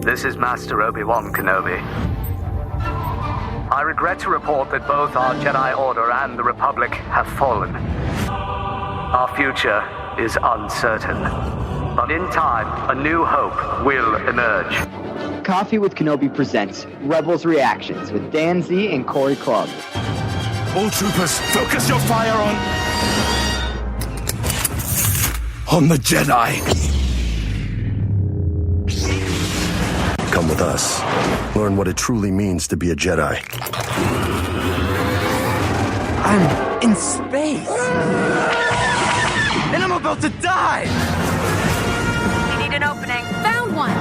This is Master Obi-Wan Kenobi. I regret to report that both our Jedi Order and the Republic have fallen. Our future is uncertain. But in time, a new hope will emerge. Coffee with Kenobi presents Rebels Reactions with Dan Z and Corey Club. All troopers, focus your fire on the Jedi. Come with us. Learn what it truly means to be a Jedi. I'm in space. And I'm about to die. We need an opening. Found one.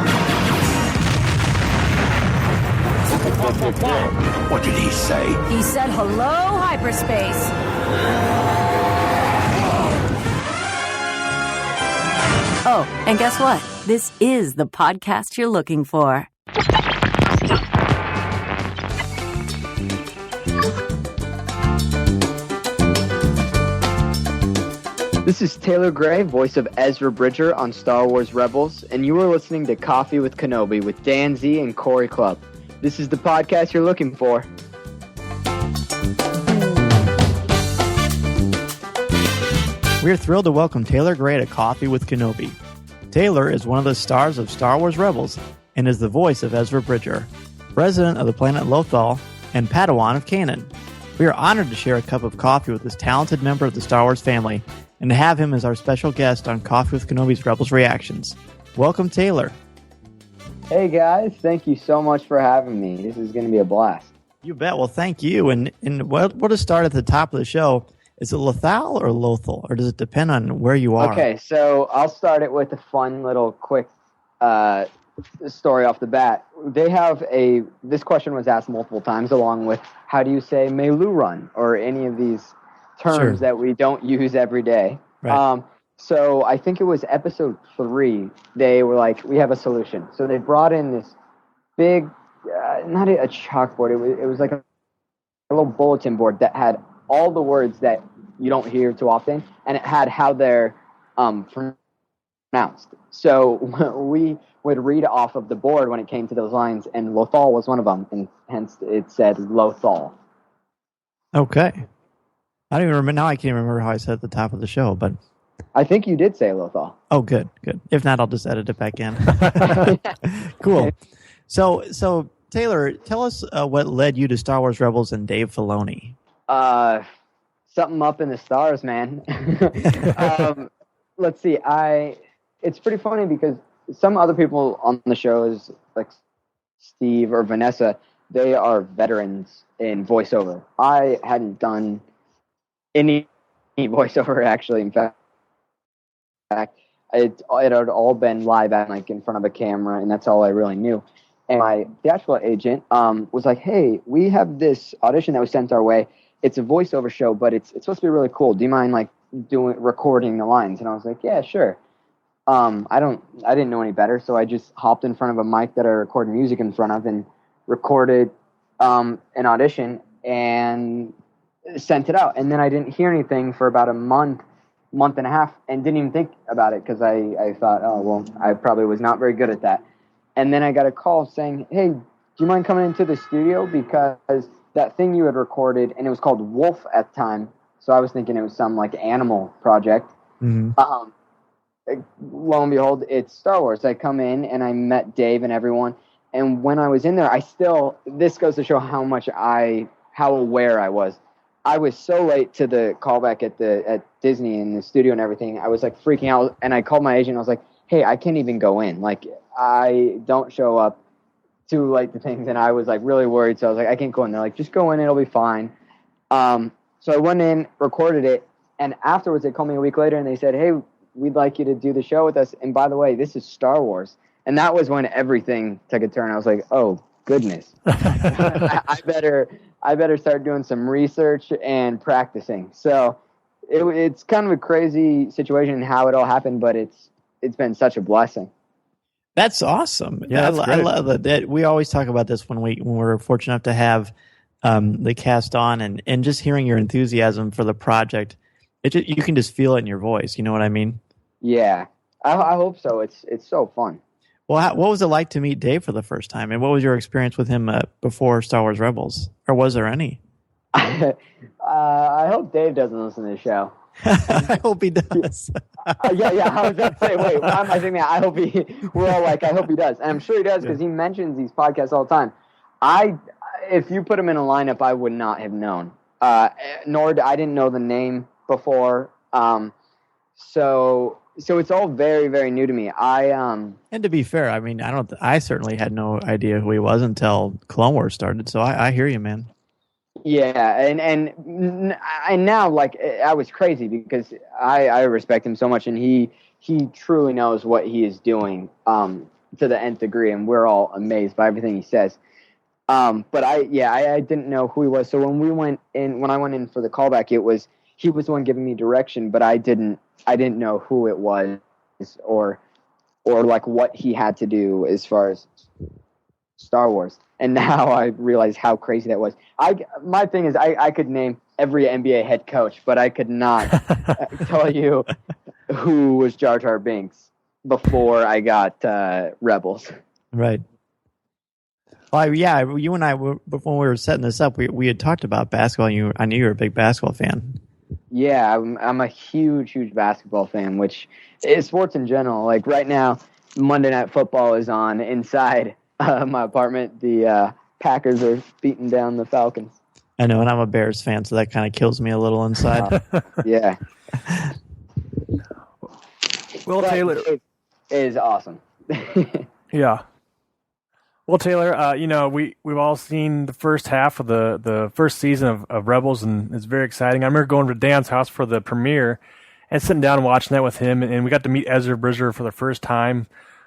What did he say? He said hello, hyperspace. Oh, and guess what? This is the podcast you're looking for. This is Taylor Gray, voice of Ezra Bridger on Star Wars Rebels, and you are listening to Coffee with Kenobi with Dan Z and Corey Club. This is the podcast you're looking for. We're thrilled to welcome Taylor Gray to Coffee with Kenobi. Taylor is one of the stars of Star Wars Rebels and is the voice of Ezra Bridger, resident of the planet Lothal and Padawan of Kanan. We are honored to share a cup of coffee with this talented member of the Star Wars family and to have him as our special guest on Coffee with Kenobi's Rebels Reactions. Welcome, Taylor. Hey guys, thank you so much for having me. This is going to be a blast. You bet. Well, thank you. And we'll just start at the top of the show. Is it Lothal or Lothal, or does it depend on where you are? Okay, so I'll start it with a fun little quick story off the bat. They have this question was asked multiple times, along with how do you say Melu Run or any of these terms that we don't use every day. Right. So I think it was episode 3. They were like, we have a solution. So they brought in this big, not a chalkboard. It was like a little bulletin board that had all the words that you don't hear too often, and it had how they're pronounced. So we would read off of the board when it came to those lines, and Lothal was one of them, and hence it said Lothal. Okay. I don't even remember. Now I can't remember how I said at the top of the show, but I think you did say Lothal. Oh, good. If not, I'll just edit it back in. Cool. So Taylor, tell us what led you to Star Wars Rebels and Dave Filoni. Something up in the stars, man. Let's see. It's pretty funny because some other people on the shows, like Steve or Vanessa, they are veterans in voiceover. I hadn't done any voiceover, actually. In fact, it had all been live at, like, in front of a camera, and that's all I really knew. And my theatrical agent was like, hey, we have this audition that was sent our way. It's a voiceover show, but it's supposed to be really cool. Do you mind, like, recording the lines? And I was like, yeah, sure. I didn't know any better, so I just hopped in front of a mic that I recorded music in front of and recorded an audition and sent it out. And then I didn't hear anything for about a month and a half, and didn't even think about it because I thought, oh, well, I probably was not very good at that. And then I got a call saying, hey, do you mind coming into the studio? Because that thing you had recorded, and it was called Wolf at the time, so I was thinking it was some, like, animal project. Mm-hmm. Lo and behold, it's Star Wars. I come in, and I met Dave and everyone, and when I was in there, this goes to show how aware I was. I was so late to the callback at Disney in the studio and everything. I was, like, freaking out, and I called my agent. I was like, hey, I can't even go in. Like, I don't show up too late to things, and I was, like, really worried. So I was like, I can't go in. They're like, just go in, it'll be fine. So I went in, recorded it, and afterwards they called me a week later and they said, hey, we'd like you to do the show with us. And by the way, this is Star Wars. And that was when everything took a turn. I was like, oh goodness, I better start doing some research and practicing. So it's kind of a crazy situation how it all happened, but it's been such a blessing. That's awesome. Yeah, I love that. We always talk about this when we're fortunate enough to have the cast on, and just hearing your enthusiasm for the project. You can just feel it in your voice. You know what I mean? Yeah, I hope so. It's so fun. Well, what was it like to meet Dave for the first time? And what was your experience with him before Star Wars Rebels? Or was there any? I hope Dave doesn't listen to the show. I hope he does. Yeah. I was about to say, wait, why am I saying that? We're all like, I hope he does. And I'm sure he does because he mentions these podcasts all the time. If you put him in a lineup, I would not have known. I didn't know the name before. So it's all very, very new to me. And to be fair, I mean, I certainly had no idea who he was until Clone Wars started. So I hear you, man. Yeah, and now, like, I was crazy because I respect him so much, and he truly knows what he is doing to the nth degree, and we're all amazed by everything he says. But I didn't know who he was. So when I went in for the callback, he was the one giving me direction, but I didn't know who it was or like what he had to do as far as Star Wars. And now I realize how crazy that was. My thing is I could name every NBA head coach, but I could not tell you who was Jar Jar Binks before I got Rebels. Right. Well, yeah, you and I, before we were setting this up, we had talked about basketball, and I knew you were a big basketball fan. Yeah, I'm a huge, huge basketball fan, which is sports in general. Like right now, Monday Night Football is on inside my apartment. The Packers are beating down the Falcons. I know, and I'm a Bears fan, so that kind of kills me a little inside. Yeah. Well, but Taylor it is awesome. Yeah. Well, Taylor, we've all seen the first half of the first season of Rebels, and it's very exciting. I remember going to Dan's house for the premiere and sitting down and watching that with him, and we got to meet Ezra Bridger for the first time.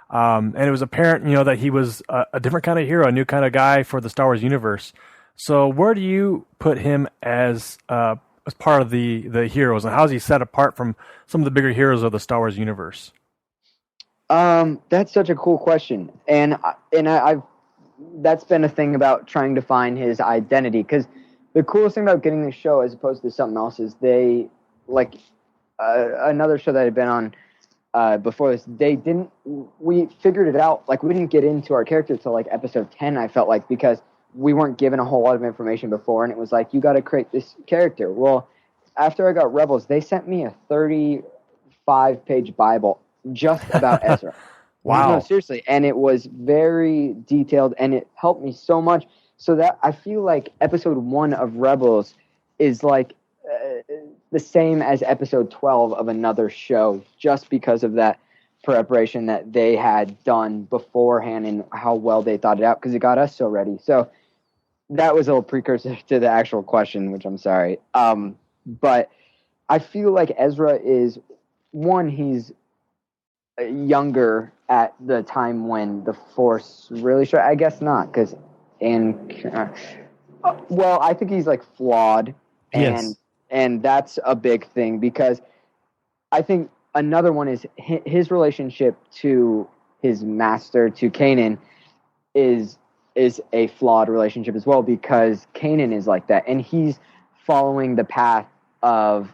And it was apparent, that he was a different kind of hero, a new kind of guy for the Star Wars universe. So where do you put him as part of the heroes, and how is he set apart from some of the bigger heroes of the Star Wars universe? That's such a cool question, and I've that's been a thing about trying to find his identity, because the coolest thing about getting this show as opposed to something else is they like another show that I'd been on before this. We figured it out. Like, we didn't get into our character till like episode 10. I felt like, because we weren't given a whole lot of information before, and it was like, you got to create this character. Well, after I got Rebels, they sent me a 35-page Bible just about Ezra. Wow. No, seriously. And it was very detailed, and it helped me so much, so that I feel like episode 1 of Rebels is like the same as episode 12 of another show, just because of that preparation that they had done beforehand and how well they thought it out, because it got us so ready. So that was a little precursor to the actual question, which I'm sorry. But I feel like Ezra is, one, he's younger at the time when the Force really showed. I guess not, because I think he's like flawed, Yes. and that's a big thing, because I think another one is his relationship to his master, to Kanan, is a flawed relationship as well, because Kanan is like that, and he's following the path of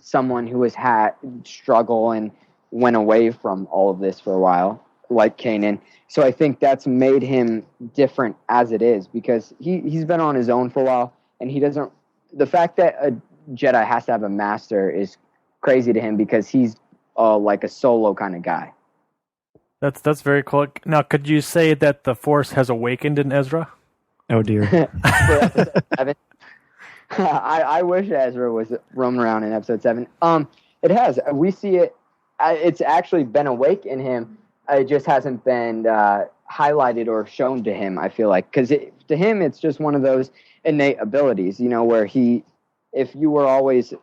someone who has had struggle and went away from all of this for a while, like Kanan. So I think that's made him different as it is, because he's been on his own for a while, and he doesn't. The fact that a Jedi has to have a master is crazy to him, because he's like a solo kind of guy. That's very cool. Now, could you say that the Force has awakened in Ezra? Oh, dear. For episode 7. I wish Ezra was roaming around in episode 7. It has. We see it. It's actually been awake in him. It just hasn't been highlighted or shown to him, I feel like. Because to him, it's just one of those innate abilities, where if you were always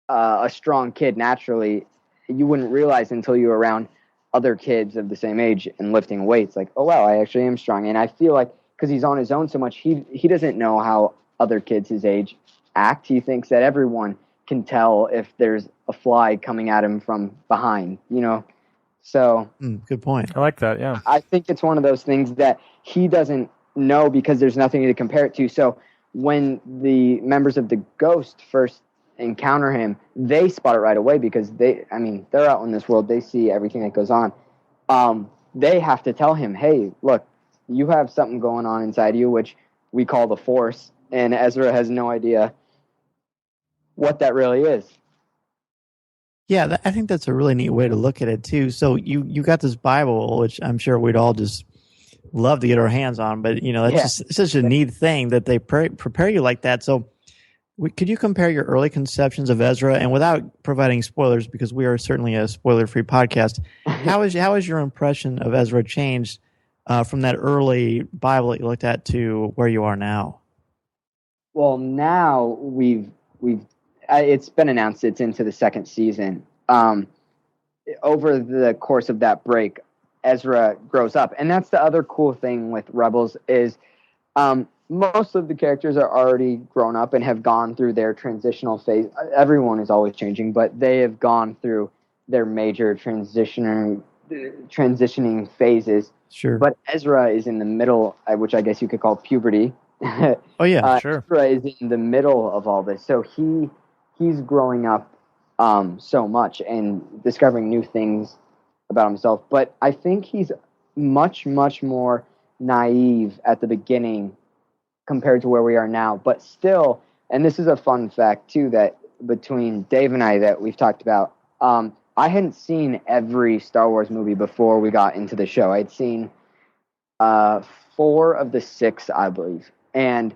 a strong kid naturally, you wouldn't realize until you were around other kids of the same age and lifting weights, like, oh, wow, I actually am strong. And I feel like, because he's on his own so much, he doesn't know how other kids his age act. He thinks that everyone can tell if there's a fly coming at him from behind, So good point. I like that, yeah. I think it's one of those things that he doesn't know, because there's nothing to compare it to. So when the members of the Ghost first encounter him, they spot it right away, because they're out in this world. They see everything that goes on. they have to tell him, hey, look, you have something going on inside you, which we call the Force, and Ezra has no idea what that really is. Yeah, I think that's a really neat way to look at it too. So you got this Bible, which I'm sure we'd all just love to get our hands on, but that's just such a neat thing that they prepare you like that. So could you compare your early conceptions of Ezra, and without providing spoilers, because we are certainly a spoiler-free podcast, how has your impression of Ezra changed from that early Bible that you looked at to where you are now? Well, now it's been announced it's into the second season. Over the course of that break, Ezra grows up, and that's the other cool thing with Rebels is most of the characters are already grown up and have gone through their transitional phase. Everyone is always changing, but they have gone through their major transitioning phases. Sure. But Ezra is in the middle, which I guess you could call puberty. Oh yeah, sure. Ezra is in the middle of all this, so he's growing up so much and discovering new things about himself. But I think he's much, much more naive at the beginning compared to where we are now. But still, and this is a fun fact too, that between Dave and I that we've talked about, I hadn't seen every Star Wars movie before we got into the show. I'd seen 4 of the 6, I believe. And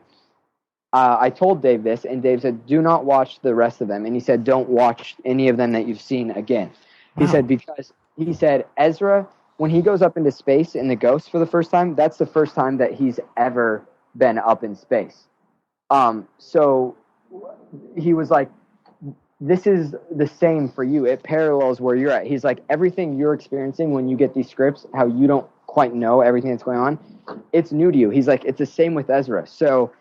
I told Dave this, and Dave said, do not watch the rest of them. And he said, don't watch any of them that you've seen again. He said, because he said, Ezra, when he goes up into space in the Ghost for the first time, that's the first time that he's ever been up in space. So he was like, this is the same for you. It parallels where you're at. He's like, everything you're experiencing when you get these scripts, how you don't quite know everything that's going on, it's new to you. He's like, it's the same with Ezra. So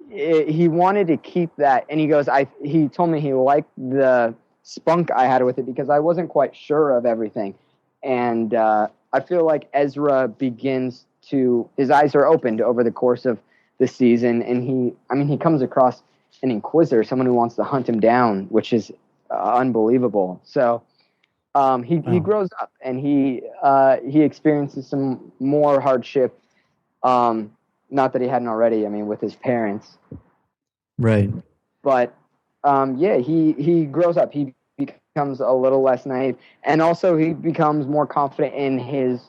he wanted to keep that, and he goes, he told me he liked the spunk I had with it because I wasn't quite sure of everything. And I feel like Ezra begins to, his eyes are opened over the course of the season, and he comes across an inquisitor, someone who wants to hunt him down, which is unbelievable. So he grows up, and he experiences some more hardship, not that he hadn't already, with his parents. Right. But he grows up. He becomes a little less naive, and also he becomes more confident in his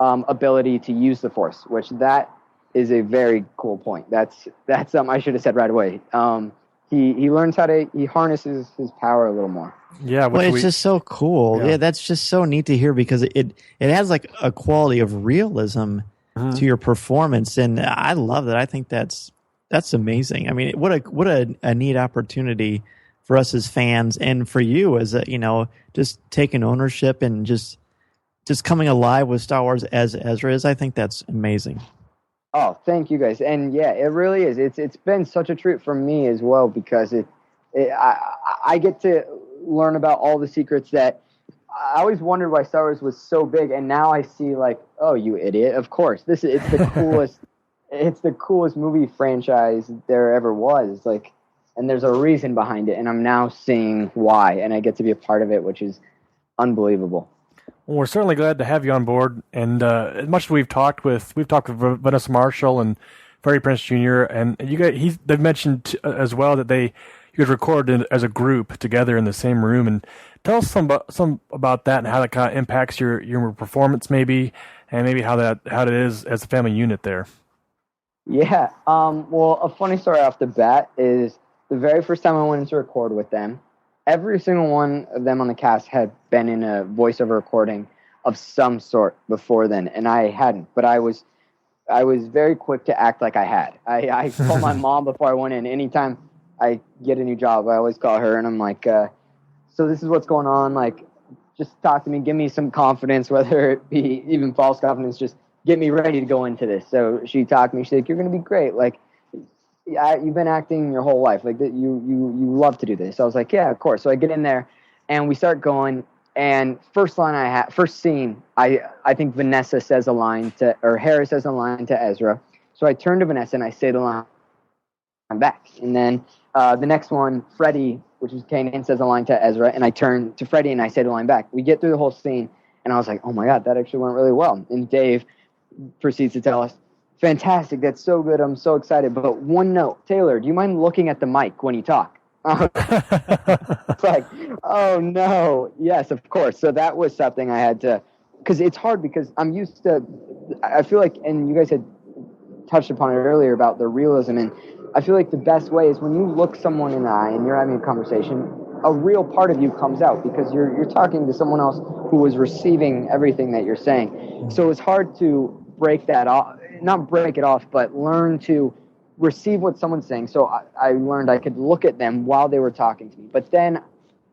ability to use the Force, which that is a very cool point. That's something I should have said right away. He learns he harnesses his power a little more. Yeah, it's just so cool. Yeah, that's just so neat to hear because it has like a quality of realism to your performance, and I love that. I think that's amazing. What a neat opportunity for us as fans, and for you as just taking ownership and just coming alive with Star Wars as Ezra is. I think that's amazing. Oh, thank you guys. And yeah, it really is. It's been such a treat for me as well because I get to learn about all the secrets that I always wondered why Star Wars was so big, and now I see like, oh, you idiot! Of course, it's the coolest. It's the coolest movie franchise there ever was. Like, and there's a reason behind it, and I'm now seeing why, and I get to be a part of it, which is unbelievable. Well, we're certainly glad to have you on board. And as much as we've talked with Vanessa Marshall and Freddie Prinze Jr. and you guys, they've mentioned as well that you guys recorded as a group together in the same room. And tell us some about that and how that kind of impacts your performance, maybe, and maybe how it is as a family unit there. Yeah. Well, a funny story off the bat is the very first time I went in to record with them, every single one of them on the cast had been in a voiceover recording of some sort before then, and I hadn't. But I was very quick to act like I had. I told my mom before I went in. Anytime I get a new job, I always call her, and I'm like, so this is what's going on. Like, just talk to me, give me some confidence, whether it be even false confidence, just get me ready to go into this. So she talked to me. She's like, you're going to be great. Like, you've been acting your whole life. Like, you love to do this. So I was like, yeah, of course. So I get in there, and we start going. And first scene, I think Vanessa says a line or Harris says a line to Ezra. So I turn to Vanessa and I say the line back. And then the next one, Freddie, which is Kanan, says a line to Ezra, and I turn to Freddie and I say the line back. We get through the whole scene, And I was like, oh my God, that actually went really well. And Dave proceeds to tell us, fantastic, that's so good, I'm so excited. But one note, Taylor, do you mind looking at the mic when you talk? It's like, oh no, yes, of course. So that was something I had to, because it's hard because I'm used to, I feel like, and you guys had touched upon it earlier about the realism, and I feel like the best way is when you look someone in the eye and you're having a conversation, a real part of you comes out because you're talking to someone else who is receiving everything that you're saying. So it's hard to break that off, not break it off, but learn to receive what someone's saying. So I learned I could look at them while they were talking to me, but then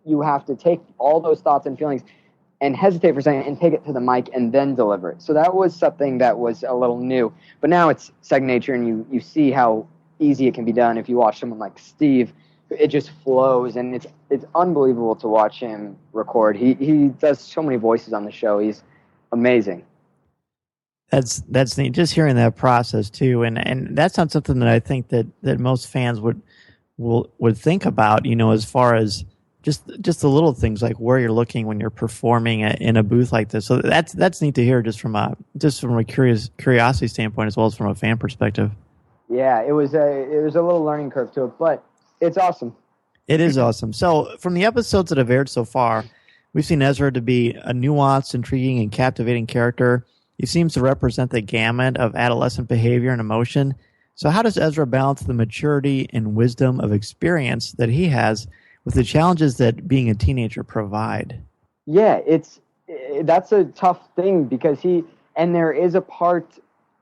you have to take all those thoughts and feelings and hesitate for a second and take it to the mic and then deliver it. So that was something that was a little new, but now it's second nature, and you see how easy it can be done. If you watch someone like Steve, it just flows, and it's unbelievable to watch him record. He does so many voices on the show. He's amazing. That's neat. Just hearing that process too, and that's not something that I think that most fans would think about. As far as just the little things like where you're looking when you're performing in a booth like this. So that's neat to hear, just from a curiosity standpoint as well as from a fan perspective. Yeah, it was a little learning curve to it, but it's awesome. It is awesome. So from the episodes that have aired so far, we've seen Ezra to be a nuanced, intriguing, and captivating character. He seems to represent the gamut of adolescent behavior and emotion. So how does Ezra balance the maturity and wisdom of experience that he has with the challenges that being a teenager provide? Yeah, that's a tough thing because there is a part.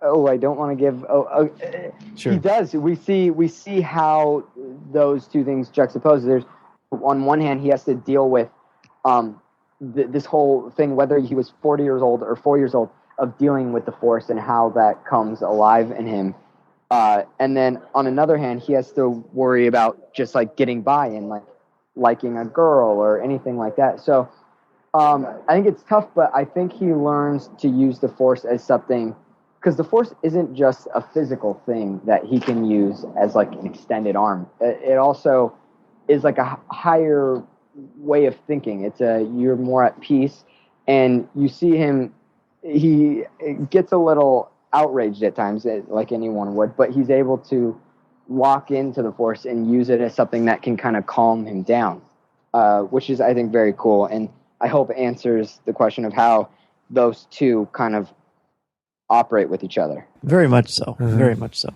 Oh, I don't want to give. Sure. He does. We see how those two things juxtapose. There's, on one hand, he has to deal with this whole thing, whether he was 40 years old or 4 years old, of dealing with the Force and how that comes alive in him. And then on another hand, he has to worry about just like getting by and like liking a girl or anything like that. So I think it's tough, but I think he learns to use the Force as something, because the Force isn't just a physical thing that he can use as like an extended arm. It also is like a higher way of thinking. You're more at peace, and you see him. He gets a little outraged at times, like anyone would, but he's able to lock into the Force and use it as something that can kind of calm him down, which is, I think, very cool. And I hope answers the question of how those two kind of operate with each other. Very much so. Mm-hmm. Very much so.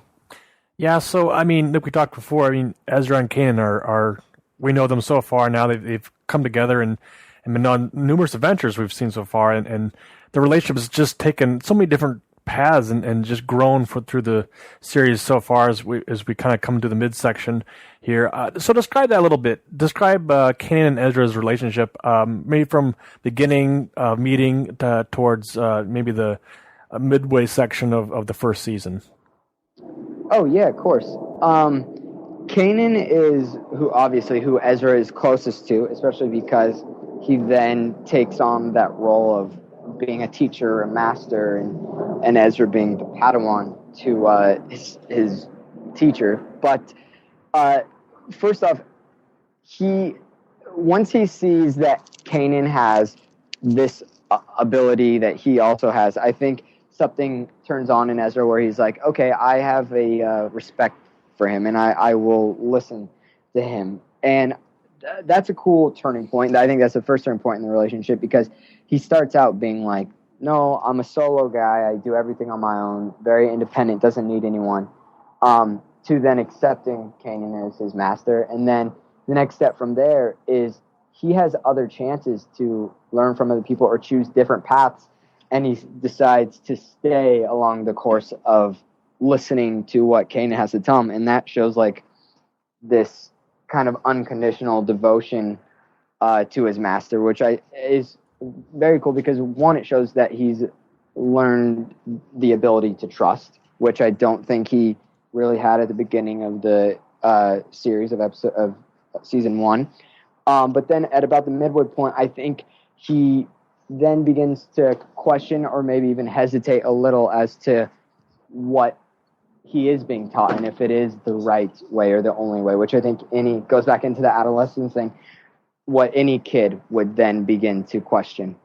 Yeah, so, I mean, like we talked before, I mean, Ezra and Kanan are we know them so far now. They've come together and been on numerous adventures we've seen so far, and the relationship has just taken so many different paths and just grown through the series so far as we kind of come to the midsection here. So describe that a little bit. Describe Kanan and Ezra's relationship, maybe from beginning meeting towards maybe the midway section of the first season. Oh yeah, of course. Kanan is who Ezra is closest to, especially because he then takes on that role of being a teacher, a master, and Ezra being the Padawan to his teacher. But first off, once he sees that Kanan has this ability that he also has, I think something turns on in Ezra where he's like, okay, I have a respect for him, and I will listen to him. And that's a cool turning point. I think that's the first turning point in the relationship, because he starts out being like, no, I'm a solo guy. I do everything on my own, very independent, doesn't need anyone, to then accepting Kanan as his master. And then the next step from there is he has other chances to learn from other people or choose different paths, and he decides to stay along the course of listening to what Kanan has to tell him. And that shows like this kind of unconditional devotion to his master, which is very cool because, one, it shows that he's learned the ability to trust, which I don't think he really had at the beginning of the series of season 1. But then at about the midway point, I think he then begins to question or maybe even hesitate a little as to what he is being taught and if it is the right way or the only way, which I think goes back into the adolescence thing, what any kid would then begin to question.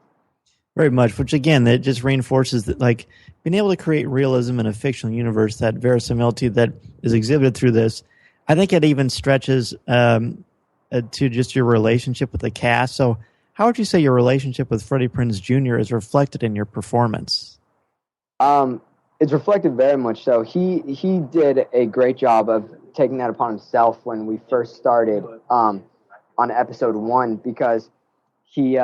Very much, which again, that just reinforces that, like, being able to create realism in a fictional universe, that verisimilitude that is exhibited through this. I think it even stretches to just your relationship with the cast. So how would you say your relationship with Freddie Prinze Jr. is reflected in your performance? It's reflected very much so. He did a great job of taking that upon himself when we first started on episode 1, because he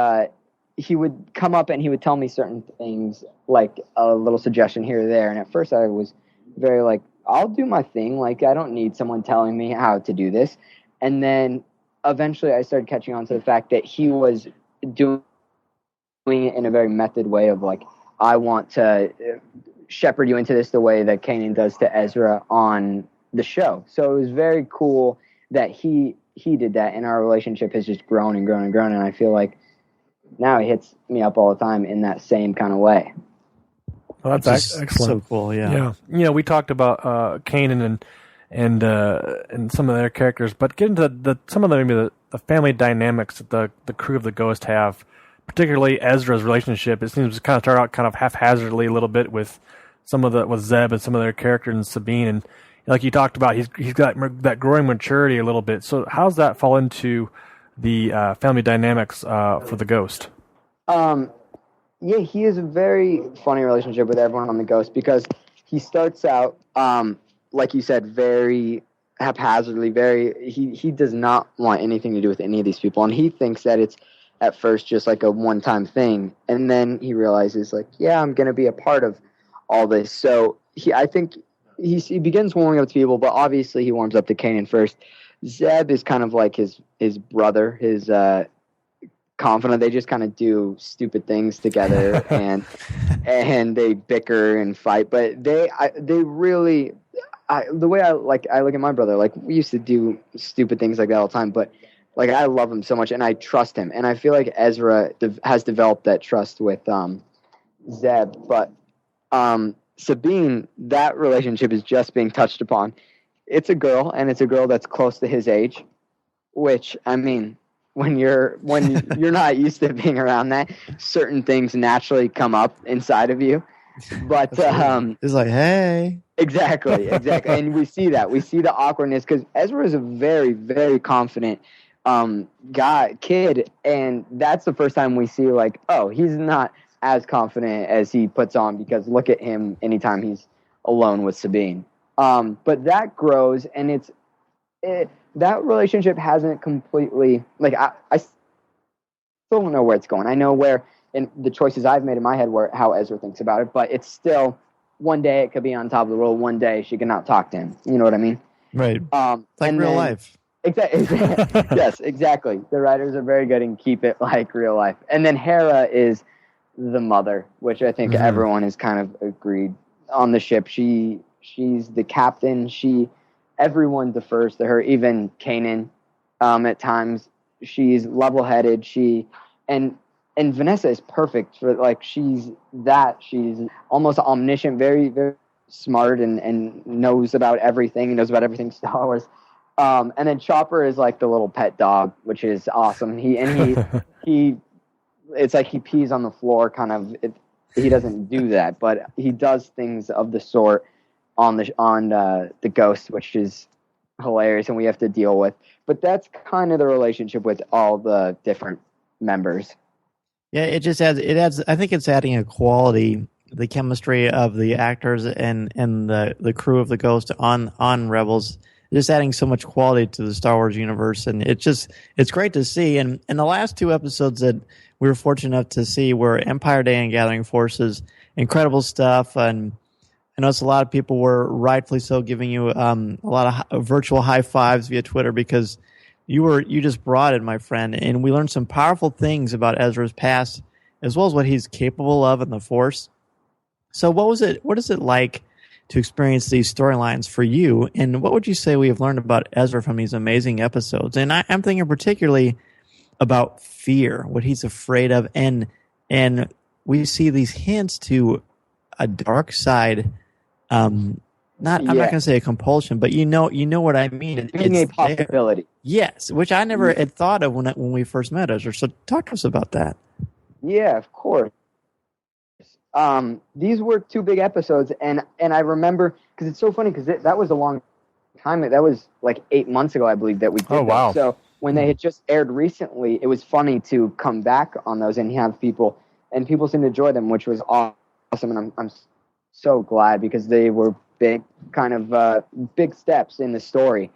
would come up and he would tell me certain things, like a little suggestion here or there. And at first I was very like, I'll do my thing. Like, I don't need someone telling me how to do this. And then eventually I started catching on to the fact that he was doing it in a very method way of like, I want to shepherd you into this the way that Kanan does to Ezra on the show. So it was very cool that he did that, and our relationship has just grown and grown and grown. And I feel like now he hits me up all the time in that same kind of way. Well, that's excellent. So cool, yeah. Yeah, we talked about Kanan and some of their characters, but get into some of the family dynamics that the crew of the Ghost have, particularly Ezra's relationship. It seems to kind of start out kind of haphazardly a little bit with Zeb and some of their characters and Sabine, and like you talked about, he's got that growing maturity a little bit. So how's that fall into the family dynamics for the Ghost? Yeah, he has a very funny relationship with everyone on the Ghost, because he starts out, like you said, very haphazardly, he does not want anything to do with any of these people, and he thinks that it's at first just like a one-time thing, and then he realizes, like, yeah, I'm going to be a part of all this. So I think he begins warming up to people, but obviously he warms up to Kanan first. Zeb is kind of like his brother, his confidant. They just kind of do stupid things together, and they bicker and fight. But they really, the way I look at my brother, like, we used to do stupid things like that all the time, but like, I love him so much and I trust him, and I feel like Ezra has developed that trust with Zeb. But Sabine, that relationship is just being touched upon. It's a girl, and it's a girl that's close to his age, which, I mean, when you're not used to being around that, certain things naturally come up inside of you. But it's like, hey, exactly, and we see the awkwardness, because Ezra is a very, very confident kid, and that's the first time we see, like, oh, he's not as confident as he puts on, because look at him anytime he's alone with Sabine. But that grows, and that relationship hasn't completely, like, I still don't know where it's going. I know where, in the choices I've made in my head, how Ezra thinks about it, but it's still, one day it could be on top of the world, one day she could not talk to him. You know what I mean? Right. Like real life. Exactly. Yes, exactly. The writers are very good and keep it like real life. And then Hera is the mother, which I think everyone has kind of agreed on the ship. She's the captain. Everyone defers to her, even Kanan. At times, she's level-headed. And Vanessa is perfect for, like, she's almost omniscient, very, very smart, and knows about everything. Knows about everything Star Wars. And then Chopper is like the little pet dog, which is awesome. He it's like he pees on the floor, kind of. He doesn't do that, but he does things of the sort on the Ghost, which is hilarious, and we have to deal with. But that's kind of the relationship with all the different members. Yeah, it adds. I think it's adding a quality, the chemistry of the actors and the crew of the Ghost on Rebels. Just adding so much quality to the Star Wars universe, and it's great to see. And the last two episodes that we were fortunate enough to see were Empire Day and Gathering Forces. Incredible stuff, and I noticed a lot of people were rightfully so giving you a lot of virtual high fives via Twitter, because you just brought it, my friend, and we learned some powerful things about Ezra's past as well as what he's capable of in the Force. So what is it like to experience these storylines for you, and what would you say we have learned about Ezra from these amazing episodes? And I'm thinking particularly about fear, what he's afraid of, and we see these hints to a dark side. I'm not going to say a compulsion, but you know what I mean. Being a possibility. There. Yes, which I never had thought of when we first met Ezra. So talk to us about that. Yeah, of course. These were 2 big episodes, and I remember, because it's so funny, because that was a long time. That was like 8 months ago, I believe, that we did. Oh, wow. That. So when they had just aired recently, it was funny to come back on those and have people seem to enjoy them, which was awesome. And I'm so glad, because they were big, kind of big steps in the story.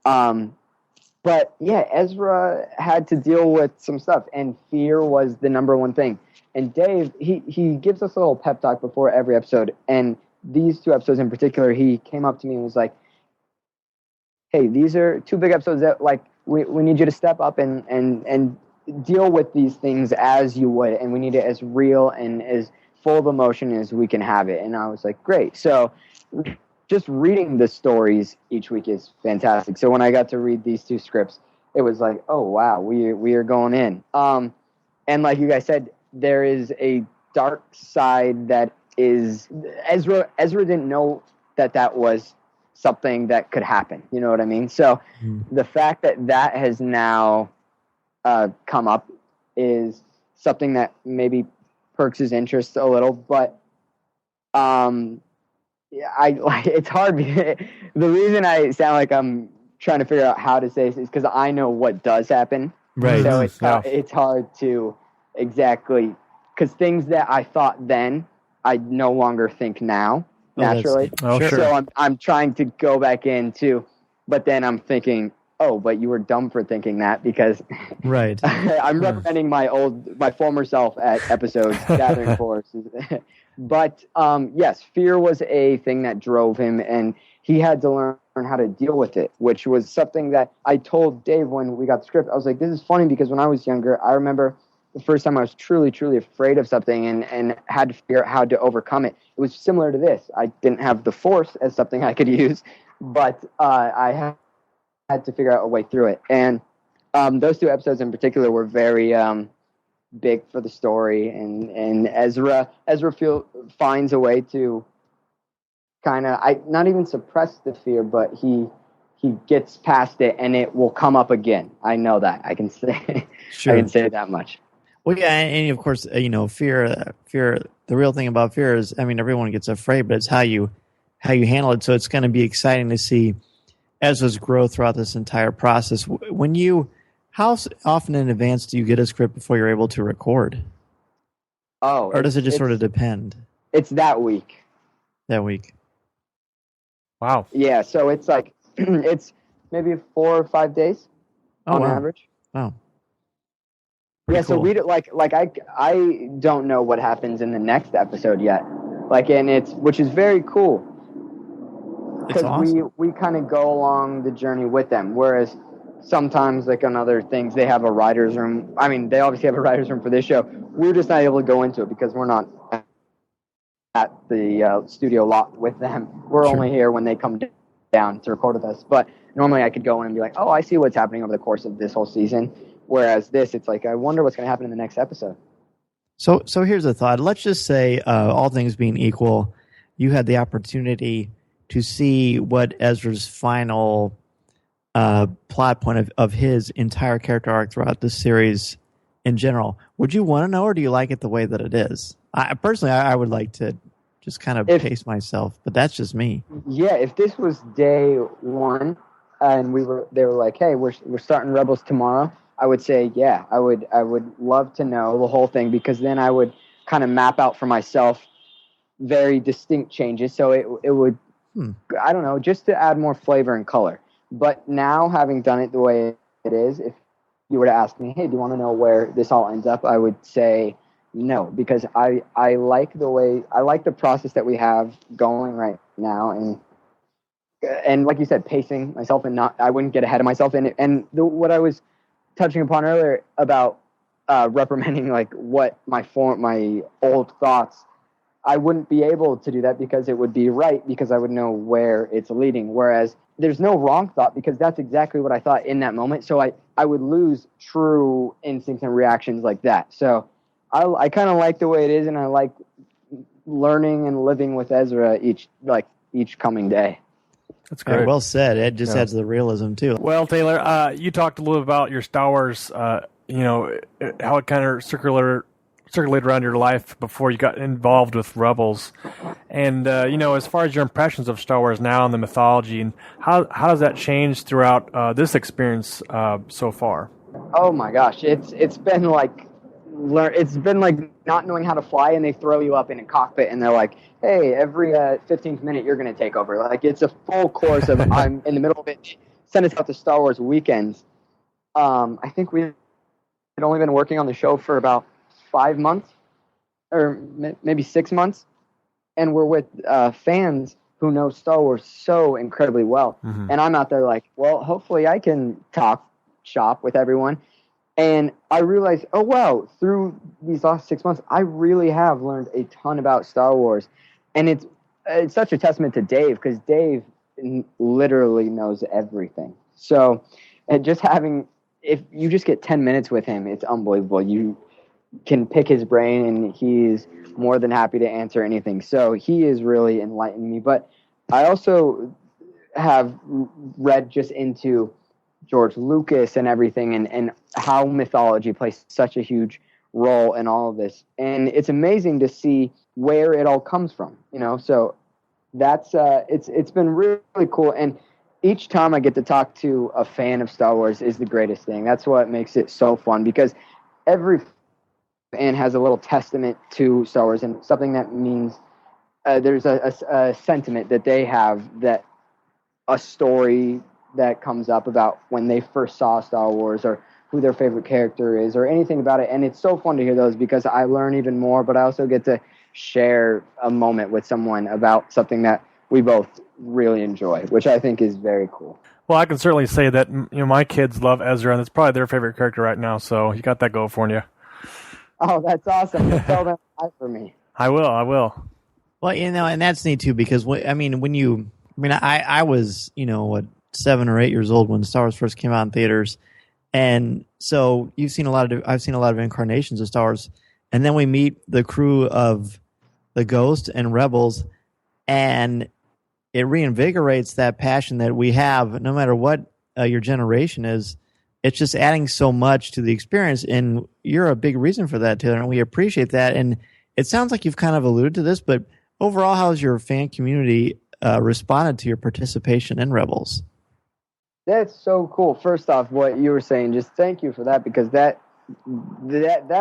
But yeah, Ezra had to deal with some stuff, and fear was the number one thing. And Dave, he gives us a little pep talk before every episode, and these 2 episodes in particular, he came up to me and was like, hey, these are 2 big episodes that, like, we need you to step up and deal with these things as you would, and we need it as real and as full of emotion as we can have it. And I was like, great. So just reading the stories each week is fantastic. So when I got to read these 2 scripts, it was like, oh wow, we are going in. And like you guys said, there is a dark side that is Ezra didn't know that was something that could happen. You know what I mean? So the fact that has now come up is something that maybe perks his interest a little, but it's hard. The reason I sound like I'm trying to figure out how to say this is because I know what does happen. Right. So it's hard to exactly, because things that I thought then, I no longer think now, naturally. Sure. So I'm trying to go back into, but then I'm thinking, oh, but you were dumb for thinking that, because right. I'm representing my former self at episodes Gathering Forces. But yes, fear was a thing that drove him, and he had to learn how to deal with it, which was something that I told Dave when we got the script. I was like, this is funny, because when I was younger, I remember the first time I was truly, truly afraid of something and had to figure out how to overcome it. It was similar to this. I didn't have the Force as something I could use, but I had to figure out a way through it. And those 2 episodes in particular were very big for the story. And Ezra finds a way to kind of, not even suppress the fear, but he gets past it, and it will come up again. I know that. I can say Sure. I can say that much. Well, yeah, and of course, fear. The real thing about fear is, I mean, everyone gets afraid, but it's how you handle it. So it's going to be exciting to see Ezra's growth throughout this entire process. How often in advance do you get a script before you're able to record? Oh, or does it just sort of depend? It's that week. That week. Wow. Yeah, so it's like it's maybe 4 or 5 days on average. Wow. Yeah, Pretty cool. so read it like I don't know what happens in the next episode yet. Which is very cool. It's awesome. we kind of go along the journey with them, whereas sometimes, like on other things, they have a writer's room. I mean, they obviously have a writer's room for this show. We're just not able to go into it because we're not at the studio lot with them. We're only here when they come down to record with us. But normally I could go in and be like, oh, I see what's happening over the course of this whole season. Whereas this, it's like, I wonder what's going to happen in the next episode. So here's a thought. Let's just say, all things being equal, you had the opportunity to see what Ezra's final plot point of his entire character arc throughout this series in general. Would you want to know, or do you like it the way that it is? Personally, I would like to just kind of pace myself, but that's just me. Yeah, if this was day one and they were like, hey, we're starting Rebels tomorrow, I would say, yeah, I would love to know the whole thing, because then I would kind of map out for myself very distinct changes. So it would, I don't know, just to add more flavor and color. But now, having done it the way it is, if you were to ask me, hey, do you want to know where this all ends up? I would say no, because I like the process that we have going right now, and like you said, pacing myself, and I wouldn't get ahead of myself. What I was touching upon earlier about reprimanding, like what my old thoughts, I wouldn't be able to do that because it would be right, because I would know where it's leading. Whereas there's no wrong thought, because that's exactly what I thought in that moment. So I would lose true instincts and reactions like that. So I kind of like the way it is, and I like learning and living with Ezra each coming day. That's great. Well said. It just adds the realism too. Well, Taylor, you talked a little about your Star Wars, how it kind of circulated around your life before you got involved with Rebels. And as far as your impressions of Star Wars now and the mythology, and how does that change throughout this experience so far? Oh my gosh, it's been like not knowing how to fly, and they throw you up in a cockpit, and they're like, "Hey, every 15th minute you're going to take over." Like, it's a full course of I'm in the middle of it. Send us out to Star Wars weekends. I think we had only been working on the show for about 5 months, or maybe 6 months, and we're with fans who know Star Wars so incredibly well. Mm-hmm. And I'm out there like, well, hopefully I can talk shop with everyone. And I realized, oh, wow, through these last 6 months, I really have learned a ton about Star Wars. And it's such a testament to Dave, because Dave literally knows everything. So, and just if you just get 10 minutes with him, it's unbelievable. You can pick his brain, and he's more than happy to answer anything. So he is really enlightened me. But I also have read just into George Lucas and everything, and how mythology plays such a huge role in all of this. And it's amazing to see where it all comes from, so that's it's been really, really cool. And each time I get to talk to a fan of Star Wars is the greatest thing. That's what makes it so fun, because every fan has a little testament to Star Wars, and something that means there's a sentiment that they have, that a story that comes up about when they first saw Star Wars, or who their favorite character is, or anything about it. And it's so fun to hear those, because I learn even more, but I also get to share a moment with someone about something that we both really enjoy, which I think is very cool. Well, I can certainly say that my kids love Ezra, and it's probably their favorite character right now, so you got that go for you. Oh, that's awesome. Tell them hi for me. I will. Well, and that's neat too, because I was, 7 or 8 years old when Star Wars first came out in theaters, and so I've seen a lot of incarnations of Star Wars, and then we meet the crew of the Ghost and Rebels, and it reinvigorates that passion that we have, no matter what your generation is. It's just adding so much to the experience, and you're a big reason for that, Taylor, and we appreciate that. And it sounds like you've kind of alluded to this, but overall, how has your fan community responded to your participation in Rebels? That's so cool. First off, what you were saying, just thank you for that, because that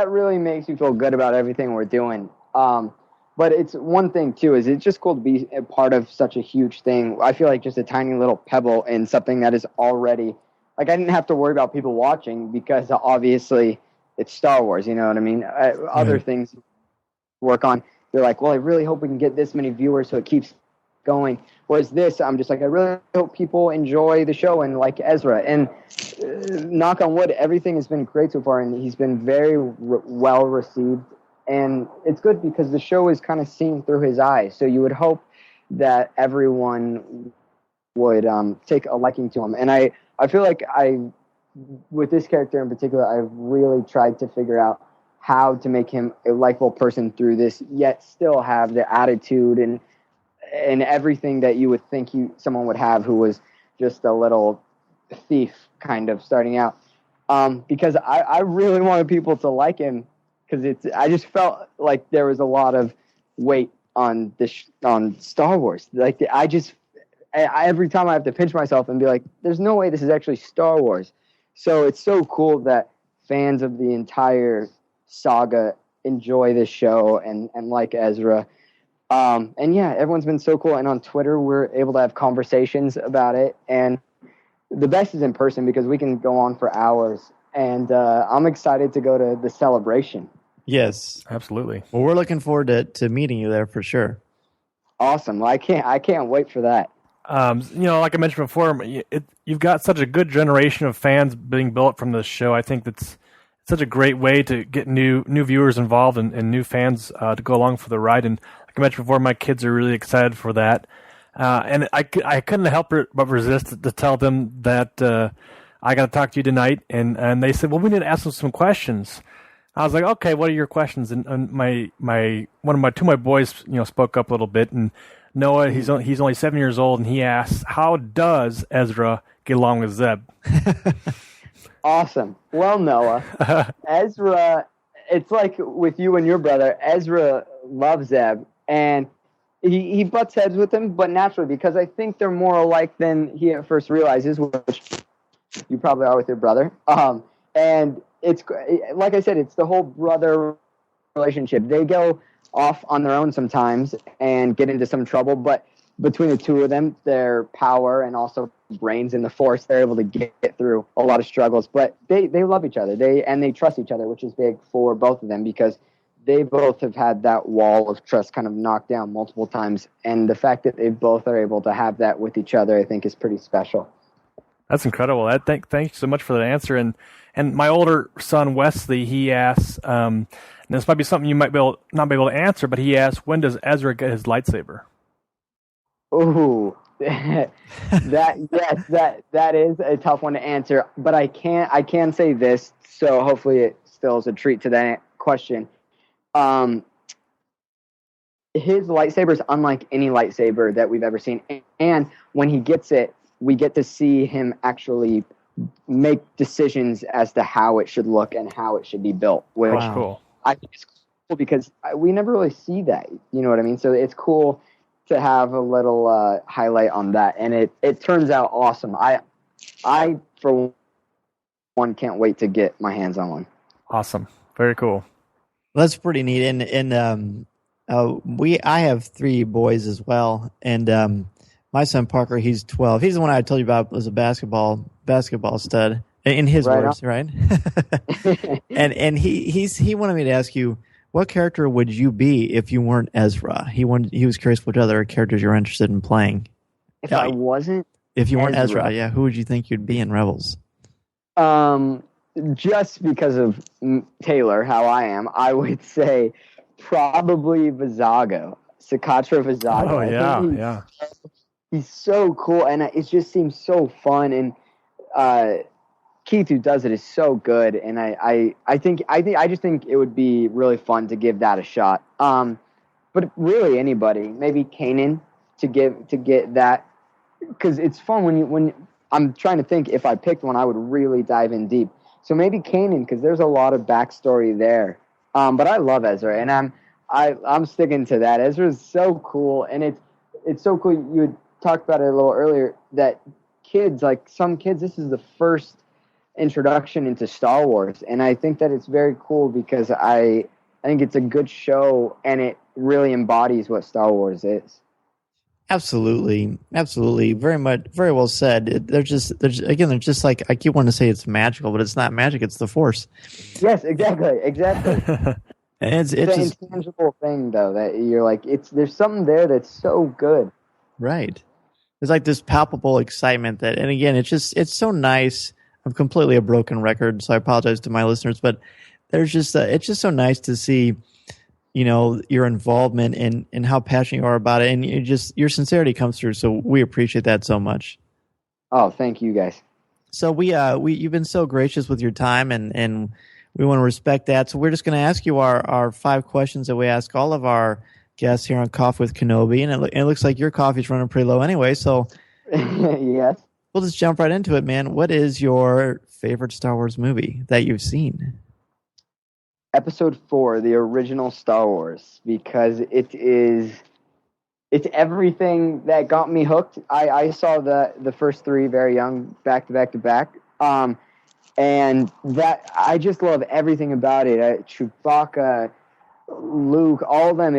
really makes you feel good about everything we're doing. But it's one thing too, is it's just cool to be a part of such a huge thing. I feel like just a tiny little pebble in something that is already, like, I didn't have to worry about people watching, because obviously it's Star Wars, you know what I mean? Other things work on, they're like, well, I really hope we can get this many viewers so it keeps going. Whereas this, I'm just like, I really hope people enjoy the show and like Ezra. And knock on wood, everything has been great so far, and he's been very well received. And it's good because the show is kind of seen through his eyes. So you would hope that everyone would take a liking to him. And I feel like with this character in particular, I've really tried to figure out how to make him a likable person through this, yet still have the attitude and everything that you would think someone would have who was just a little thief kind of starting out. Because I really wanted people to like him, because I just felt like there was a lot of weight on on Star Wars. Like, every time I have to pinch myself and be like, there's no way this is actually Star Wars. So it's so cool that fans of the entire saga enjoy this show and like Ezra. And yeah, everyone's been so cool. And on Twitter, we're able to have conversations about it. And the best is in person, because we can go on for hours. And I'm excited to go to the celebration. Yes, absolutely. Well, we're looking forward to meeting you there for sure. Awesome. Well, I can't wait for that. Like I mentioned before, you've got such a good generation of fans being built from this show. I think that's such a great way to get new viewers involved and new fans to go along for the ride. And like I mentioned before, my kids are really excited for that. And I couldn't help but resist to tell them that I got to talk to you tonight. And they said, well, we need to ask them some questions. I was like, okay, what are your questions? And two of my boys, spoke up a little bit. And Noah, he's only 7 years old, and he asks, how does Ezra get along with Zeb? Awesome. Well, Noah, Ezra it's like with you and your brother. Ezra loves Zeb, and he butts heads with him, but naturally, because I think they're more alike than he at first realizes, which you probably are with your brother. And it's, like I said, it's the whole brother relationship. They go off on their own sometimes and get into some trouble, but between the two of them, their power and also brains in the Force, they're able to get through a lot of struggles. But they love each other. They trust each other, which is big for both of them, because they both have had that wall of trust kind of knocked down multiple times. And the fact that they both are able to have that with each other, I think, is pretty special. That's incredible. Thank you so much for that answer. And my older son, Wesley, he asks, and this might be something you might not be able to answer, but he asks, when does Ezra get his lightsaber? Ooh, that is a tough one to answer, but I can say this, so hopefully it still is a treat to that question. His lightsaber is unlike any lightsaber that we've ever seen, and when he gets it, we get to see him actually make decisions as to how it should look and how it should be built, which cool. I think is cool because we never really see that. You know what I mean? So it's cool to have a little highlight on that, and it turns out awesome. I for one can't wait to get my hands on one. Awesome, very cool. That's pretty neat. And I have 3 boys as well, and my son Parker, he's 12. He's the one I told you about, was a basketball stud in his words, right? and he wanted me to ask you, what character would you be if you weren't Ezra? He was curious what other characters you're interested in playing. If I wasn't, if you weren't Ezra, yeah, who would you think you'd be in Rebels? Just because of Taylor, how I am, I would say probably Vizago, Sakatra Vizago. Oh yeah. He's so cool, and it just seems so fun. And Keith, who does it, is so good. And I just think it would be really fun to give that a shot. But really anybody, maybe Kanan to get that, because it's fun when I'm trying to think if I picked one, I would really dive in deep. So maybe Kanan, because there's a lot of backstory there. But I love Ezra, and I'm sticking to that. Ezra's so cool, and it's so cool. You had talked about it a little earlier that kids, like some kids, this is the first introduction into Star Wars, and I think that it's very cool because I think it's a good show, and it really embodies what Star Wars is. Absolutely. Very well said. They're just like, I keep wanting to say it's magical, but it's not magic. It's the Force. Yes, exactly. And it's an intangible thing, though, that you're like, there's something there that's so good. Right. There's like this palpable excitement and again, it's so nice. I'm completely a broken record, so I apologize to my listeners, but there's just it's just so nice to see, your involvement and how passionate you are about it, and your sincerity comes through. So we appreciate that so much. Oh, thank you guys. So you've been so gracious with your time, and we want to respect that. So we're just going to ask you our 5 questions that we ask all of our guests here on Coffee with Kenobi, and it looks like your coffee's running pretty low anyway. So yes, we'll just jump right into it, man. What is your favorite Star Wars movie that you've seen? Episode 4, the original Star Wars, because it's everything that got me hooked. I saw the first 3 very young, back to back. And that I just love everything about it. Chewbacca, Luke, all of them.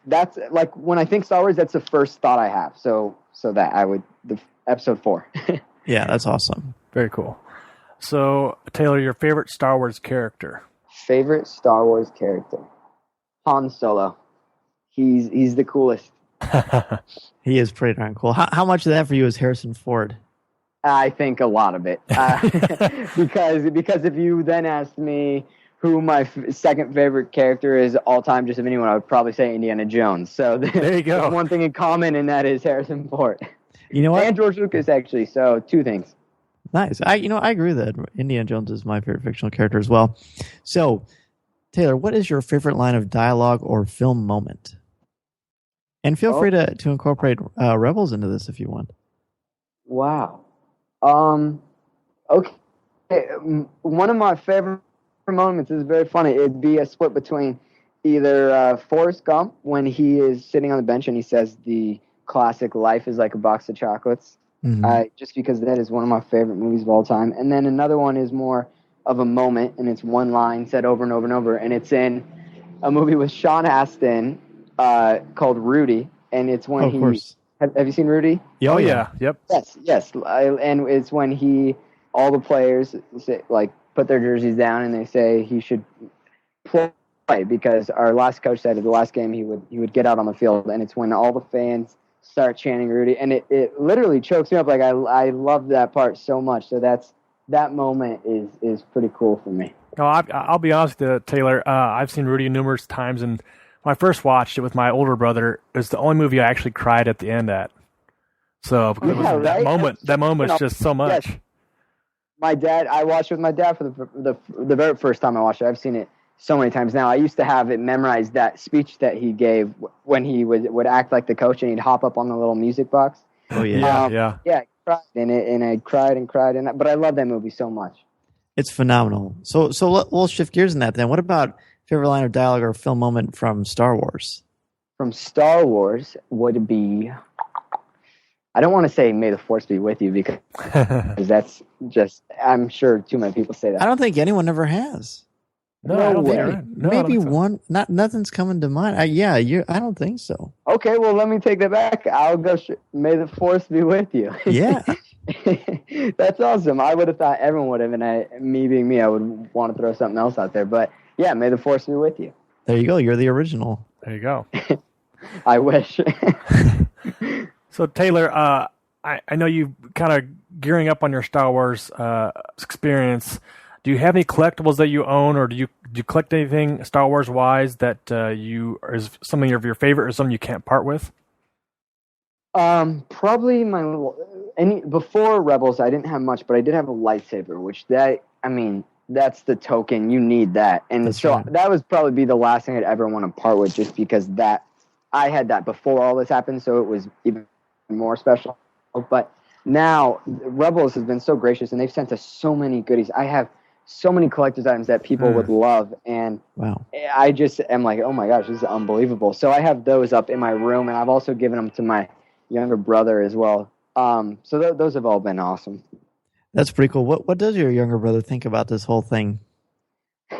That's like when I think Star Wars, that's the first thought I have. So that I would episode 4. Yeah, that's awesome. Very cool. So Taylor, your favorite Star Wars character? Favorite Star Wars character? Han Solo. He's the coolest. He is pretty darn cool. How much of that for you is Harrison Ford? I think a lot of it, because if you then asked me who my second favorite character is all time, just of anyone, I would probably say Indiana Jones. So there you go. There's one thing in common, and that is Harrison Ford. You know what? And George Lucas, actually. So 2 things. Nice. I agree with that. Indiana Jones is my favorite fictional character as well. So, Taylor, what is your favorite line of dialogue or film moment? And feel free to incorporate Rebels into this if you want. Wow. Okay. One of my favorite moments is very funny. It'd be a split between either Forrest Gump when he is sitting on the bench and he says the classic "Life is like a box of chocolates," just because that is one of my favorite movies of all time. And then another one is more of a moment, and it's one line said over and over and over, and it's in a movie with Sean Astin called Rudy, and it's when of course. Have you seen Rudy? Oh yeah, yep. Yes, and it's when all the players say, like, put their jerseys down and they say he should play because our last coach said at the last game he would get out on the field, and it's when all the fans start chanting Rudy, and it literally chokes me up. Like I love that part so much. So that moment is pretty cool for me. No, I'll be honest with you, Taylor. I've seen Rudy numerous times, and when I first watched it with my older brother, it was the only movie I actually cried at the end at. So that moment is just so much. Yes. I watched it with my dad for the very first time I watched it. I've seen it so many times now. I used to have it memorized, that speech that he gave when he would act like the coach and he'd hop up on the little music box. Oh yeah, yeah. I cried in it, and I cried and cried, but I love that movie so much. It's phenomenal. So we'll shift gears in that then. What about favorite line of dialogue or film moment from Star Wars? From Star Wars would be, I don't want to say "May the Force be with you" because that's just, I'm sure too many people say that. I don't think anyone ever has. No, I don't think you're right. No, maybe so. one. Nothing's coming to mind. I don't think so. Okay, well, let me take that back. I'll go. May the Force be with you. Yeah. That's awesome. I would have thought everyone would have, and me being me, I would want to throw something else out there. But yeah, may the Force be with you. There you go. You're the original. There you go. I wish. So Taylor, I know you kind of gearing up on your Star Wars experience. Do you have any collectibles that you own, or do you collect anything Star Wars wise that is something of your favorite or something you can't part with? Probably before Rebels, I didn't have much, but I did have a lightsaber, which that's the token. You need that, and that's so right. That would probably be the last thing I'd ever want to part with, just because I had that before all this happened, so it was even more special. But now Rebels has been so gracious, and they've sent us so many goodies. I have so many collector's items that people would love, and wow. I just am like, oh my gosh, this is unbelievable. So I have those up in my room, and I've also given them to my younger brother as well. So those have all been awesome. That's pretty cool. What does your younger brother think about this whole thing?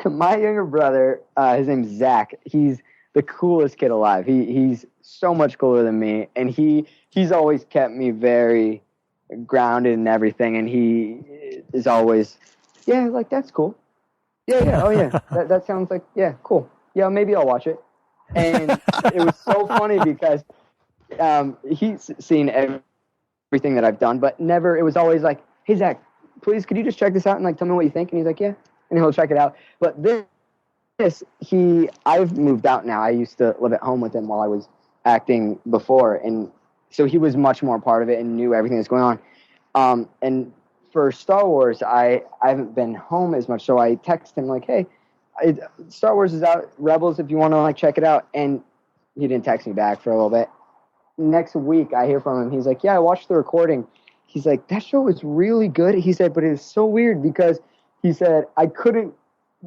My younger brother, his name's Zach. He's the coolest kid alive. He's so much cooler than me, and he's always kept me very grounded and everything, and he is always, yeah, like, that's cool. Yeah, oh yeah, that sounds like, yeah, cool. Yeah, maybe I'll watch it. And it was so funny because he's seen everything that I've done, but never, it was always like, hey, Zach, please, could you just check this out and, like, tell me what you think? And he's like, yeah, and he'll check it out. But I've moved out now. I used to live at home with him while I was acting before, and so he was much more part of it and knew everything that's going on. And for Star Wars, I haven't been home as much, so I text him like, hey, Star Wars is out, Rebels, if you want to, like, check it out. And he didn't text me back for a little bit. Next week, I hear from him. He's like, yeah, I watched the recording. He's like, that show was really good. He said, but it was so weird because he said, I couldn't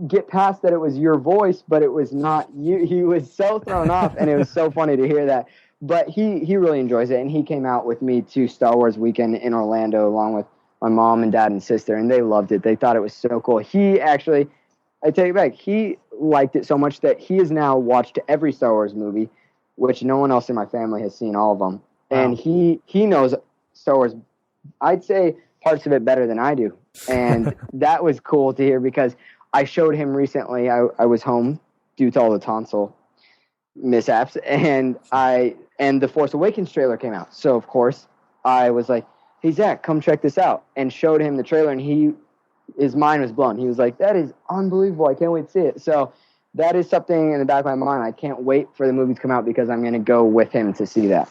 get past that it was your voice, but it was not you. He was so thrown off, and it was so funny to hear that. But he really enjoys it, and he came out with me to Star Wars Weekend in Orlando along with my mom and dad and sister, and they loved it. They thought it was so cool. He actually, I take it back, he liked it so much that he has now watched every Star Wars movie, which no one else in my family has seen all of them. Wow. And he knows Star Wars, I'd say, parts of it better than I do. And that was cool to hear because I showed him recently, I was home due to all the tonsil mishaps, and the Force Awakens trailer came out. So, of course, I was like, hey, Zach, come check this out, and showed him the trailer, and his mind was blown. He was like, that is unbelievable. I can't wait to see it. So that is something in the back of my mind. I can't wait for the movie to come out because I'm going to go with him to see that.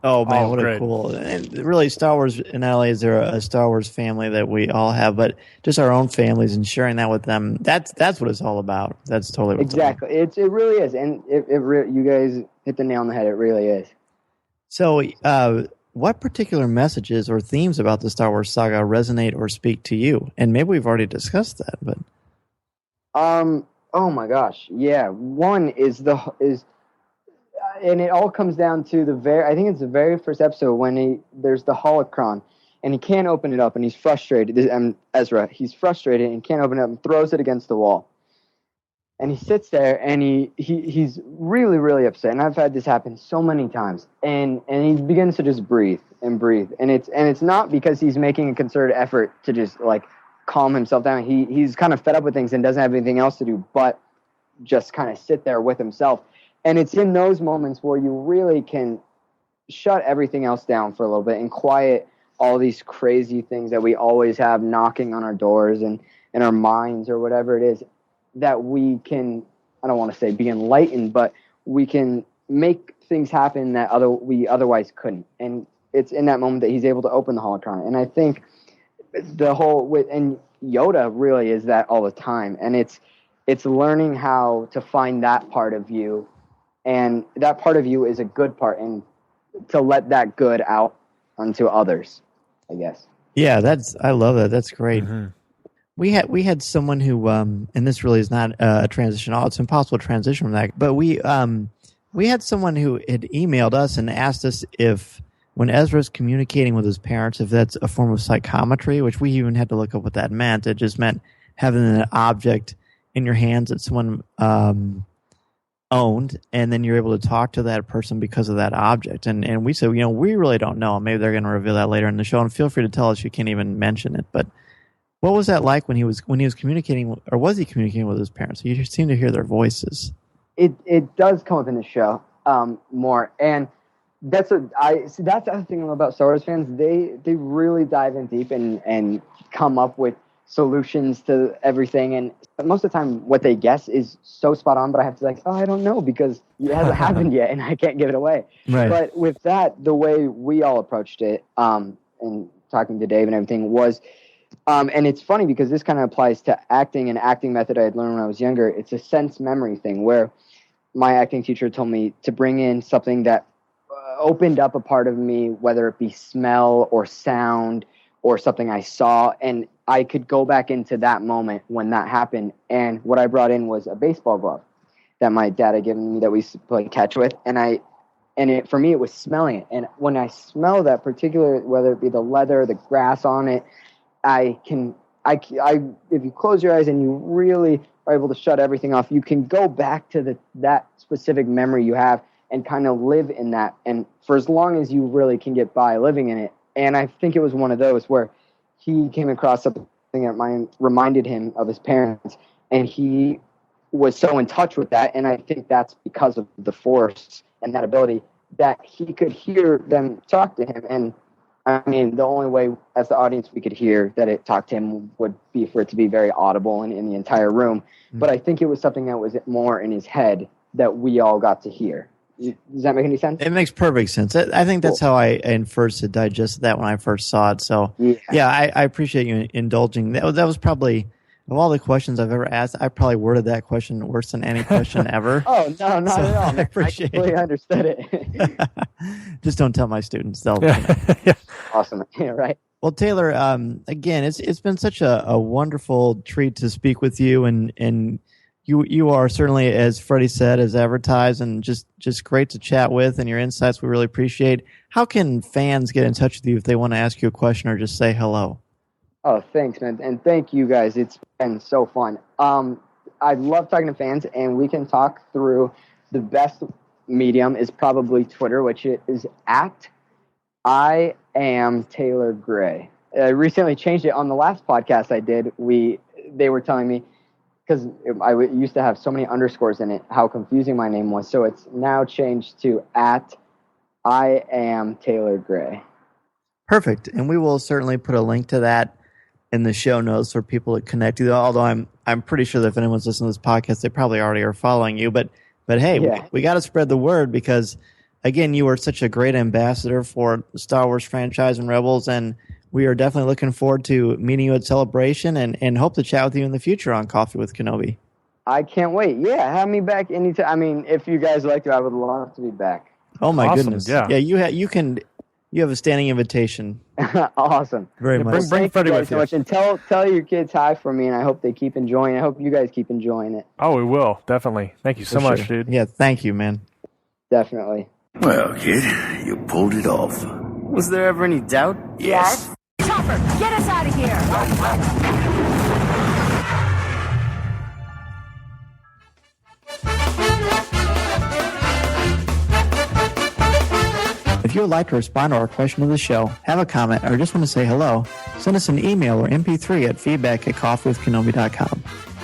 Oh, man, what a cool. And really, Star Wars, not only is there a Star Wars family that we all have, but just our own families and sharing that with them. That's what it's all about. That's totally what exactly. It really is. And you guys hit the nail on the head. It really is. So, what particular messages or themes about the Star Wars saga resonate or speak to you? And maybe we've already discussed that, but Oh my gosh. Yeah. One is and it all comes down to I think it's the very first episode when there's the holocron and he can't open it up and he's frustrated. Ezra, he's frustrated and can't open it up and throws it against the wall. And he sits there and he's really, really upset. And I've had this happen so many times. And he begins to just breathe. And it's not because he's making a concerted effort to just like calm himself down. He's kind of fed up with things and doesn't have anything else to do but just kind of sit there with himself. And it's in those moments where you really can shut everything else down for a little bit and quiet all these crazy things that we always have knocking on our doors and in our minds or whatever it is, that we can, I don't want to say be enlightened, but we can make things happen that we otherwise couldn't. And it's in that moment that he's able to open the holocron. And I think and Yoda really is that all the time. And it's learning how to find that part of you. And that part of you is a good part, and to let that good out onto others, I guess. Yeah, I love that. That's great. Mm-hmm. We had someone who, and this really is not a transition. It's impossible to transition from that. But we had someone who had emailed us and asked us if, when Ezra's communicating with his parents, if that's a form of psychometry, which we even had to look up what that meant. It just meant having an object in your hands that someone owned, and then you're able to talk to that person because of that object. And we said, we really don't know. Maybe they're going to reveal that later in the show. And feel free to tell us. You can't even mention it, but. What was that like when he was communicating, or was he communicating with his parents? You seem to hear their voices. It does come up in the show more, and that's the other thing about Star Wars fans. They really dive in deep and come up with solutions to everything. And most of the time, what they guess is so spot on. But I have to be like, I don't know because it hasn't happened yet, and I can't give it away. Right. But with that, the way we all approached it, and talking to Dave and everything was. And it's funny because this kind of applies to acting, and acting method I had learned when I was younger. It's a sense memory thing where my acting teacher told me to bring in something that opened up a part of me, whether it be smell or sound or something I saw, and I could go back into that moment when that happened. And what I brought in was a baseball glove that my dad had given me that we used to play catch with, for me it was smelling it. And when I smell that particular, whether it be the leather, the grass on it, if you close your eyes and you really are able to shut everything off, you can go back to that specific memory you have and kind of live in that. And for as long as you really can get by living in it. And I think it was one of those where he came across something that reminded him of his parents, and he was so in touch with that. And I think that's because of the Force and that ability that he could hear them talk to him. And I mean, the only way as the audience we could hear that it talked to him would be for it to be very audible and in the entire room. Mm-hmm. But I think it was something that was more in his head that we all got to hear. Does that make any sense? It makes perfect sense. I think that's how I first digested that when I first saw it. So, yeah, I appreciate you indulging. That was probably, of all the questions I've ever asked, I probably worded that question worse than any question ever. Oh, no, not at all. I appreciate I completely understood it. Just don't tell my students. They'll yeah. Awesome. Yeah, right. Well, Taylor, again, it's been such a wonderful treat to speak with you, and you are certainly, as Freddie said, as advertised, and just great to chat with, and your insights we really appreciate. How can fans get in touch with you if they want to ask you a question or just say hello? Oh, thanks, man. And thank you guys. It's been so fun. I love talking to fans, and we can talk through the best medium is probably Twitter, which is at I am Taylor Gray. I recently changed it on the last podcast I did. They were telling me, because I used to have so many underscores in it, how confusing my name was. So it's now changed to at I am Taylor Gray. Perfect. And we will certainly put a link to that in the show notes for people to connect you. Although I'm pretty sure that if anyone's listening to this podcast, they probably already are following you. But hey, yeah. we got to spread the word because, again, you are such a great ambassador for the Star Wars franchise and Rebels, and we are definitely looking forward to meeting you at Celebration and hope to chat with you in the future on Coffee with Kenobi. I can't wait. Yeah, have me back anytime. I mean, if you guys like to, I would love to be back. Oh, my awesome. goodness. Yeah, you can You have a standing invitation. Awesome. Very much. Bring Freddie with so you. much. And tell your kids hi for me, and I hope they keep enjoying it. I hope you guys keep enjoying it. Oh, we will. Definitely. Thank you so much, dude. Yeah, thank you, man. Definitely. Well, kid, you pulled it off. Was there ever any doubt? Yes. Chopper, get us out of here! If you would like to respond to our question of the show, have a comment, or just want to say hello, send us an email or MP3 at feedback@coffeewithkenobi.com.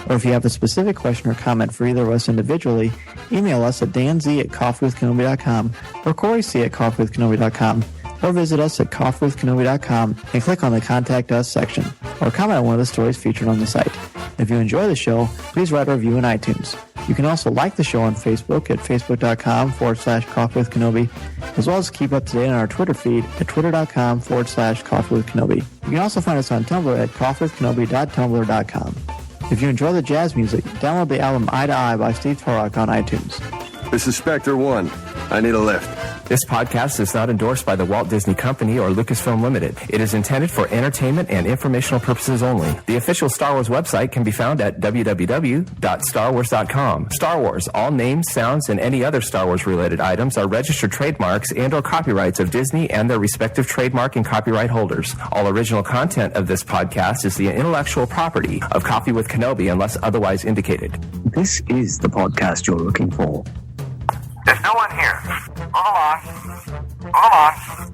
Or if you have a specific question or comment for either of us individually, email us at danz@coffeewithkenobi.com or coryc@coffeewithkenobi.com, or visit us at coffeewithkenobi.com and click on the Contact Us section, or comment on one of the stories featured on the site. If you enjoy the show, please write a review in iTunes. You can also like the show on Facebook at facebook.com/coffeewithkenobi, as well as keep up to date on our Twitter feed at twitter.com/coffeewithkenobi. You can also find us on Tumblr at coffeewithkenobi.tumblr.com. If you enjoy the jazz music, download the album Eye to Eye by Steve Torok on iTunes. This is Spectre 1. I need a lift. This podcast is not endorsed by the Walt Disney Company or Lucasfilm Limited. It is intended for entertainment and informational purposes only. The official Star Wars website can be found at www.starwars.com. Star Wars, all names, sounds, and any other Star Wars-related items are registered trademarks and/or copyrights of Disney and their respective trademark and copyright holders. All original content of this podcast is the intellectual property of Coffee with Kenobi unless otherwise indicated. This is the podcast you're looking for. There's no one here. Move along. Move along.